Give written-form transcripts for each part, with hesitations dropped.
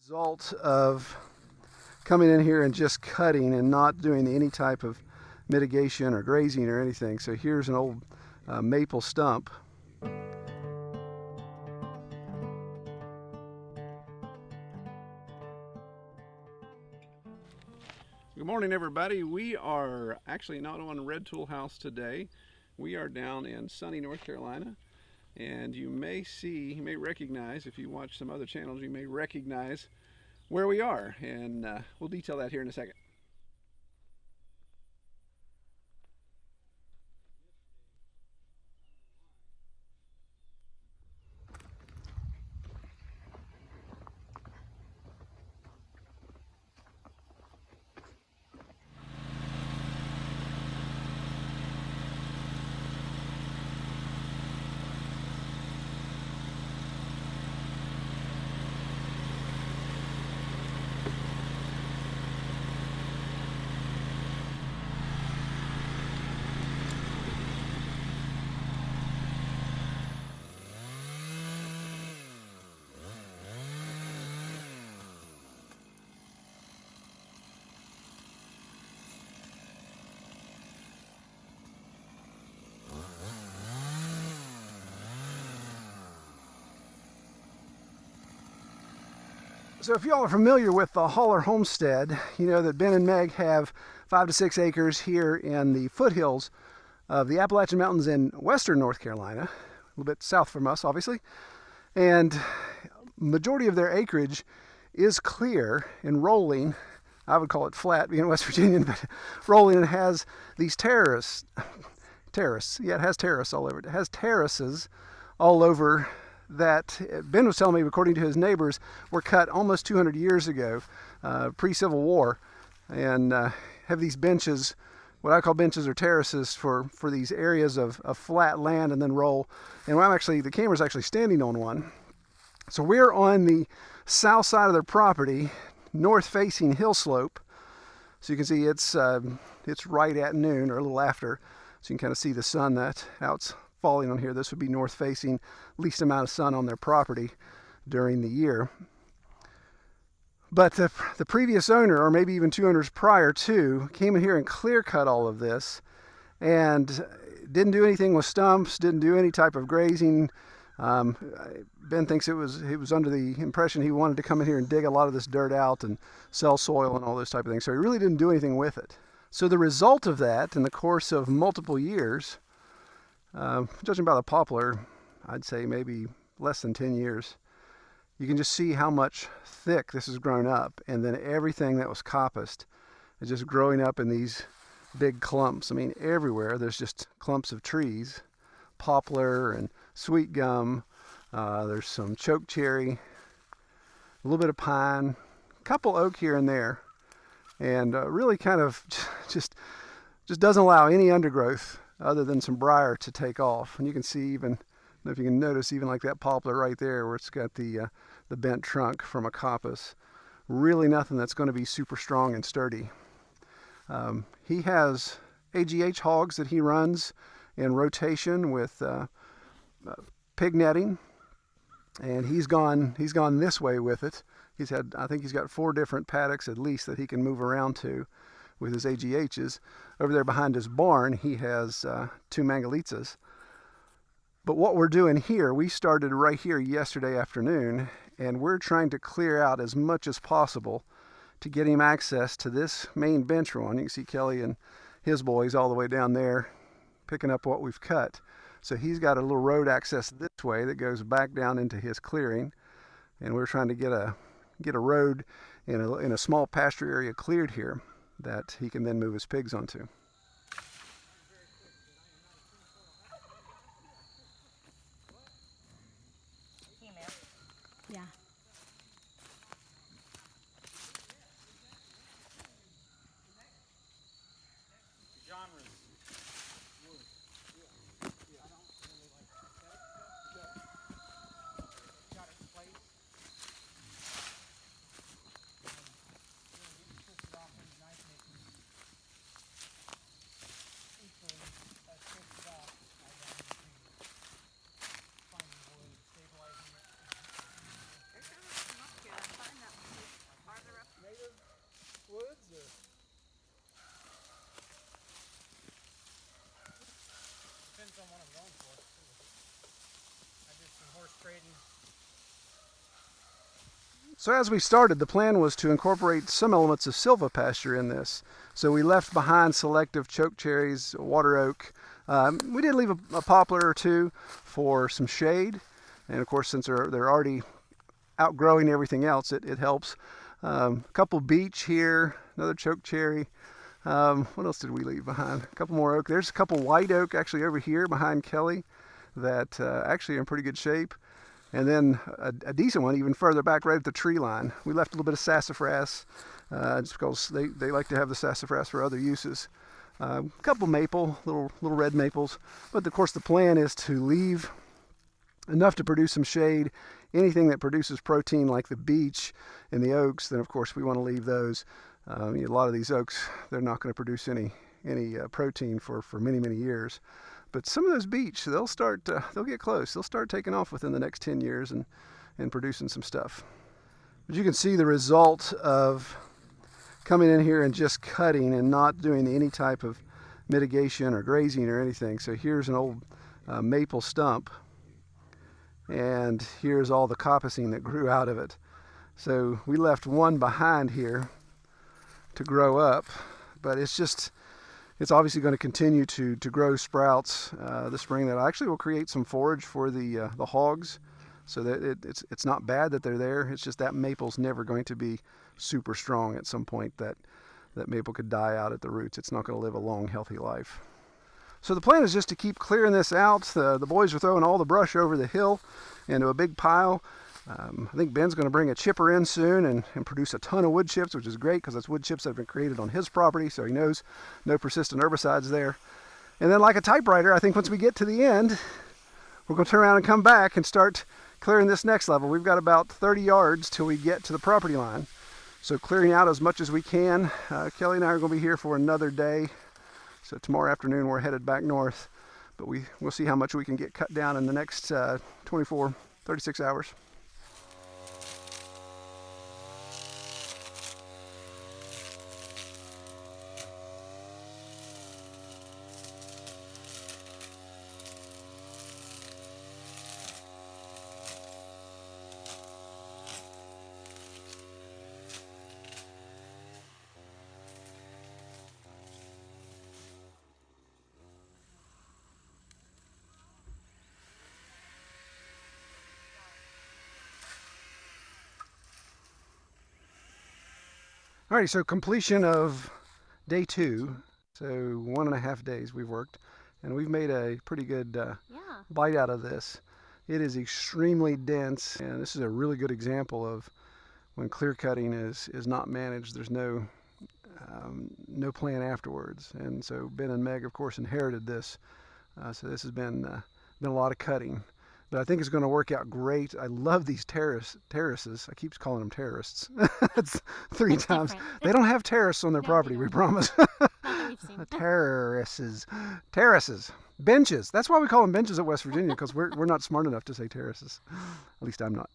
Result of coming in here and just cutting and not doing any type of mitigation or grazing or anything. So here's an old maple stump. Good morning, everybody. We are actually not on Red Tool House today. We are down in sunny North Carolina, and you may recognize, if you watch some other channels, you may recognize where we are, and we'll detail that here in a second. So if y'all are familiar with the Hollar Homestead, you know that Ben and Meg have 5 to 6 acres here in the foothills of the Appalachian Mountains in western North Carolina, a little bit south from us, obviously. And majority of their acreage is clear and rolling. I would call it flat, being West Virginian, but rolling, and has these terraces all over it. It has terraces all over that Ben was telling me, according to his neighbors, were cut almost 200 years ago, pre-Civil War, and have these benches, what I call benches or terraces, for these areas of flat land, and then roll. And the camera's actually standing on one. So we're on the south side of their property, north-facing hill slope. So you can see it's right at noon or a little after, so you can kind of see the sun that's falling on here. This would be north facing, least amount of sun on their property during the year. But the previous owner, or maybe even 2 owners prior to, came in here and clear cut all of this and didn't do anything with stumps, didn't do any type of grazing. Ben thinks he was under the impression he wanted to come in here and dig a lot of this dirt out and sell soil and all those type of things. So he really didn't do anything with it. So the result of that, in the course of multiple years, judging by the poplar, I'd say maybe less than 10 years, you can just see how much thick this has grown up. And then everything that was coppiced is just growing up in these big clumps. I mean, everywhere there's just clumps of trees, poplar and sweet gum. There's some choke cherry, a little bit of pine, a couple oak here and there, and really kind of just doesn't allow any undergrowth other than some briar to take off. And you can see, even, I don't know if you can notice, even like that poplar right there where it's got the bent trunk from a coppice. Really nothing that's going to be super strong and sturdy. He has AGH hogs that he runs in rotation with pig netting, and he's gone this way with it. I think he's got 4 different paddocks at least that he can move around to with his AGHs. Over there behind his barn, he has 2 Mangalitsa's. But what we're doing here, we started right here yesterday afternoon, and we're trying to clear out as much as possible to get him access to this main bench one. You can see Kelly and his boys all the way down there picking up what we've cut. So he's got a little road access this way that goes back down into his clearing, and we're trying to get a road in a small pasture area cleared here that he can then move his pigs onto. Female. Yeah. Genres. So as we started, the plan was to incorporate some elements of silvopasture in this. So we left behind selective chokecherries, water oak. We did leave a poplar or two for some shade. And of course, since they're already outgrowing everything else, it helps. A couple beech here, another chokecherry. What else did we leave behind? A couple more oak. There's a couple white oak actually over here behind Kelly that actually are in pretty good shape. And then a decent one even further back right at the tree line. We left a little bit of sassafras just because they like to have the sassafras for other uses. A couple maple, little red maples. But of course the plan is to leave enough to produce some shade. Anything that produces protein like the beech and the oaks, then of course we want to leave those. A lot of these oaks, they're not going to produce any protein for many years. But some of those beech, they'll get close. They'll start taking off within the next 10 years and producing some stuff. But you can see the result of coming in here and just cutting and not doing any type of mitigation or grazing or anything. So here's an old maple stump, and here's all the coppicing that grew out of it. So we left one behind here to grow up, but it's obviously going to continue to grow sprouts this spring that actually will create some forage for the hogs. So that it's not bad that they're there. It's just that maple's never going to be super strong. At some point that maple could die out at the roots. It's not going to live a long, healthy life. So the plan is just to keep clearing this out. The boys are throwing all the brush over the hill into a big pile. I think Ben's going to bring a chipper in soon and produce a ton of wood chips, which is great because that's wood chips that have been created on his property, so he knows no persistent herbicides there. And then like a typewriter, I think once we get to the end, we're going to turn around and come back and start clearing this next level. We've got about 30 yards till we get to the property line. So clearing out as much as we can. Kelly and I are going to be here for another day. So tomorrow afternoon we're headed back north, but we'll see how much we can get cut down in the next 36 hours. Alrighty, so completion of day 2. So 1.5 days we've worked, and we've made a pretty good bite out of this. It is extremely dense, and this is a really good example of when clear cutting is not managed. There's no plan afterwards, and so Ben and Meg, of course, inherited this. So this has been a lot of cutting. But I think it's going to work out great. I love these terraces. I keep calling them terrorists. It's 3 times. They don't have terraces on their property, we promise. Terraces. Benches. That's why we call them benches at West Virginia, because we're not smart enough to say terraces. At least I'm not.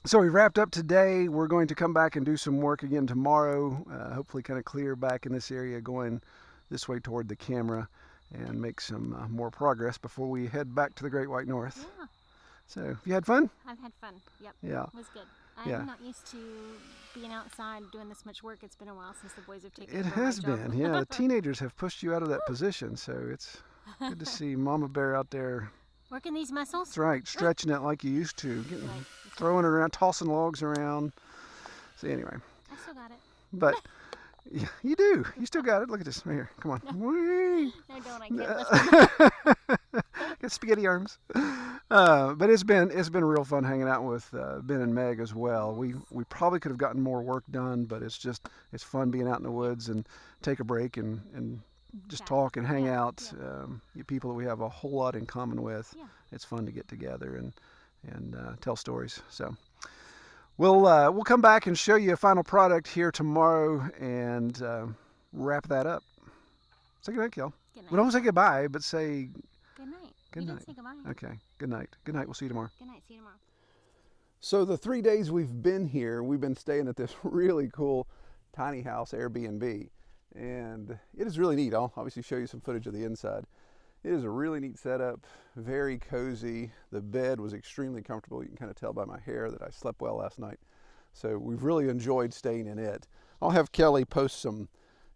So we wrapped up today. We're going to come back and do some work again tomorrow. Hopefully kind of clear back in this area, going this way toward the camera, and make some more progress before we head back to the Great White North. Yeah. So, you had fun? I've had fun. Yep. Yeah. It was good. I'm not used to being outside doing this much work. It's been a while since the boys have taken over my job. It has been. Yeah, the teenagers have pushed you out of that position, so it's good to see Mama Bear out there. Working these muscles? That's right, stretching it like you used to, throwing it around, tossing logs around. So anyway. I still got it. But yeah, you do. You still got it. Look at this right here. Come on. No, don't. I can't lift Got spaghetti arms. But it's been real fun hanging out with Ben and Meg as well. We probably could have gotten more work done, but it's fun being out in the woods and take a break and just talk and hang out. People that we have a whole lot in common with. Yeah. It's fun to get together and tell stories. So we'll come back and show you a final product here tomorrow and wrap that up. Say goodnight, Kel. Good night. We don't say goodbye, but say good night. Good You night. didn't say goodbye. Okay. Good night. Good night. We'll see you tomorrow. Good night. See you tomorrow. So the 3 days we've been here, we've been staying at this really cool tiny house Airbnb, and it is really neat. I'll obviously show you some footage of the inside. It is a really neat setup, very cozy. The bed was extremely comfortable. You can kind of tell by my hair that I slept well last night. So we've really enjoyed staying in it. I'll have Kelly post some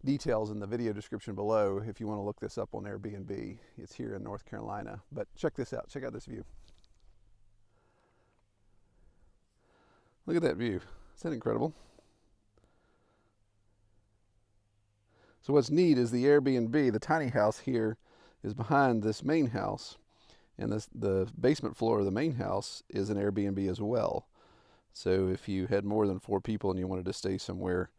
details in the video description below if you want to look this up on Airbnb. It's here in North Carolina. But check this out. Check out this view. Look at that view. Isn't that incredible? So what's neat is the Airbnb, the tiny house here, is behind this main house, and the basement floor of the main house is an Airbnb as well. So if you had more than 4 people and you wanted to stay somewhere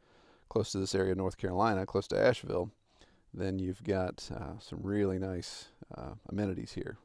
close to this area of North Carolina, close to Asheville, then you've got some really nice amenities here.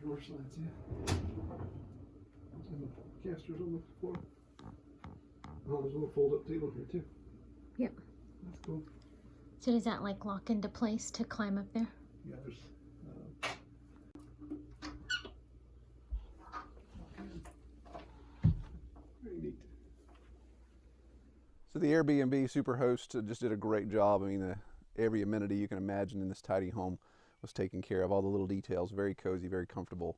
Drawer slides, yeah. And the casters on the floor. Oh, there's a little fold-up table here too. Yep. That's cool. So does that like lock into place to climb up there? Yeah, there's. Very neat. So the Airbnb Superhost just did a great job. I mean, every amenity you can imagine in this tiny home was taken care of. All the little details, very cozy, very comfortable,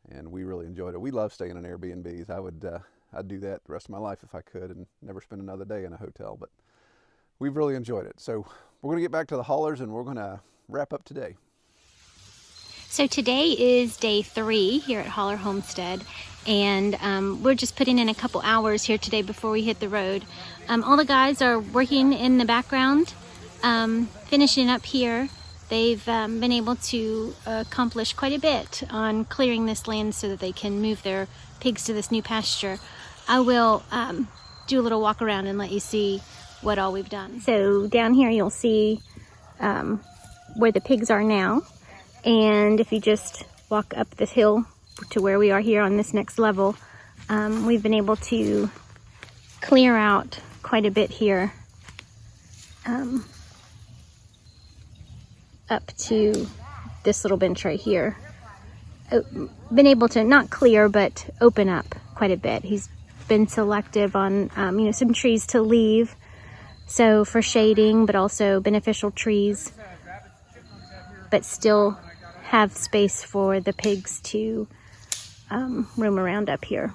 and we really enjoyed it. We love staying in Airbnbs. I'd do that the rest of my life if I could, and never spend another day in a hotel. But we've really enjoyed it. So we're going to get back to the Hollars, and we're going to wrap up today. So today is day 3 here at Hollar Homestead, and we're just putting in a couple hours here today before we hit the road. All the guys are working in the background, finishing up here. They've been able to accomplish quite a bit on clearing this land so that they can move their pigs to this new pasture. I will do a little walk around and let you see what all we've done. So down here you'll see where the pigs are now. And if you just walk up this hill to where we are here on this next level, we've been able to clear out quite a bit here. Up to this little bench right here. Been able to not clear but open up quite a bit. He's been selective on some trees to leave, so for shading, but also beneficial trees, but still have space for the pigs to roam around up here.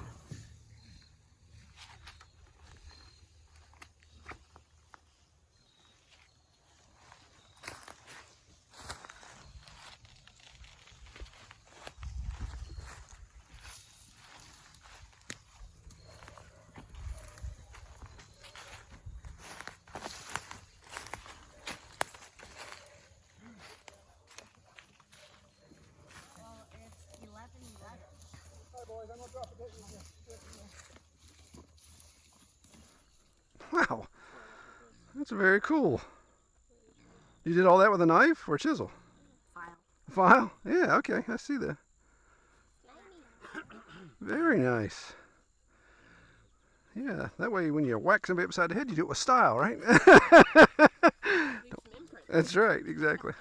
Wow, that's very cool. You did all that with a knife or a chisel? File. File? Yeah, okay, I see that. Very nice. Yeah, that way when you whack somebody upside the head, you do it with style, right? That's right, exactly.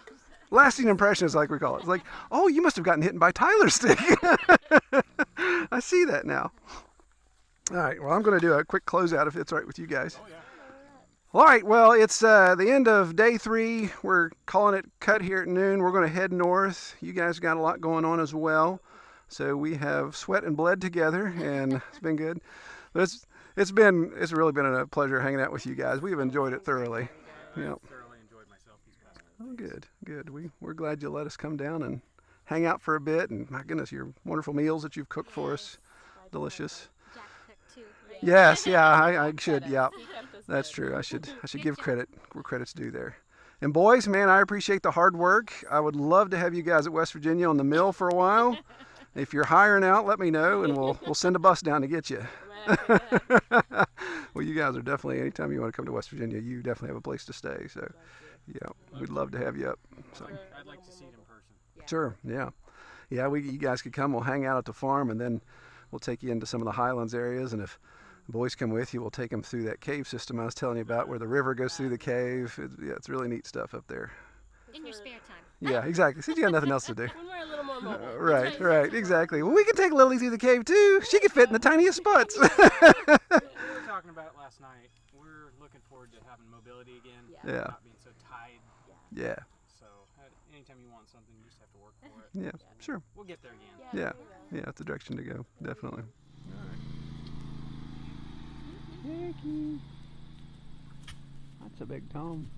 Lasting impressions, like we call it. It's like, oh, you must have gotten hit by Tyler's stick. I see that now. All right, well, I'm going to do a quick closeout if it's all right with you guys. Oh, yeah. All right, well, it's the end of day 3. We're calling it cut here at noon. We're going to head north. You guys got a lot going on as well. So we have sweat and bled together, and it's been good. But it's really been a pleasure hanging out with you guys. We've enjoyed it thoroughly. Yep. Thoroughly enjoyed myself these past couple Oh, days. good. We're glad you let us come down and hang out for a bit. And my goodness, your wonderful meals that you've cooked for us, delicious. Jack cooked too. Yes, yeah, I should. Yeah, that's true. I should give credit where credit's due there. And boys, man, I appreciate the hard work. I would love to have you guys at West Virginia on the mill for a while. If you're hiring out, let me know, and we'll send a bus down to get you. Well, you guys are definitely, anytime you want to come to West Virginia, you definitely have a place to stay. So, yeah, we'd love to have you up. So. I'd like to see it in person. Sure, yeah. You guys could come, we'll hang out at the farm, and then we'll take you into some of the highlands areas, and if the boys come with you, we'll take them through that cave system I was telling you about, where the river goes through the cave. It's really neat stuff up there. In your spare time. Yeah, exactly. Since you got nothing else to do. When we're a little more mobile. Right, exactly. Well, we can take Lily through the cave too. She can fit in the tiniest spots. We were talking about it last night. We're looking forward to having mobility again. Yeah. Not being so tied. Yeah, So anytime you want something, you just have to work for it. yeah, sure. We'll get there again. Yeah, it's the direction to go, definitely. That's a big Tom.